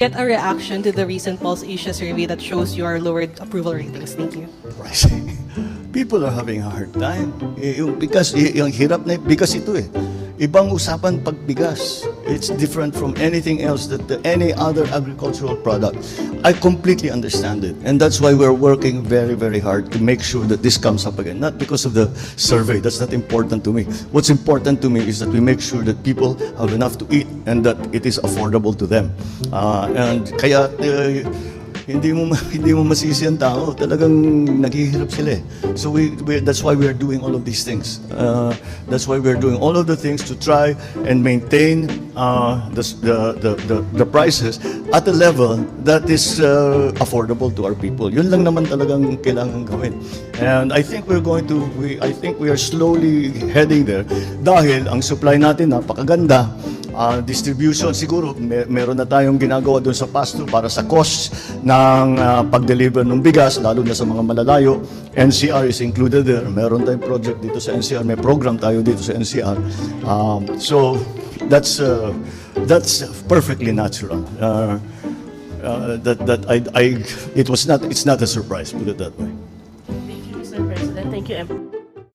get a reaction to the recent Pulse Asia survey that shows your lowered approval ratings? Thank you. Pricing. People are having a hard time. Because yung hirap na, because ito eh. Ibang usapan pag bigas. It's different from anything else that any other agricultural product. I completely understand it. And that's why we're working very, very hard to make sure that this comes up again. Not because of the survey. That's not important to me. What's important to me is that we make sure that people have enough to eat and that it is affordable to them. And kaya hindi mo masisi ang tao, talagang naghihirap sila eh. So that's why we are doing all of these things. That's why we are doing all of the things to try and maintain the prices at a level that is affordable to our people. Yun lang naman talagang kailangan gawin. And I think we are slowly heading there dahil ang supply natin napakaganda. Distribution, siguro meron na tayong ginagawa doon sa pasto para sa cost ng pag-deliver ng bigas, lalo na sa mga malalayo. NCR is included there. Meron tayong project dito sa NCR. May program tayo dito sa NCR. So that's perfectly natural. It's not a surprise, put it that way. Thank you, Mr. President. Thank you, everyone.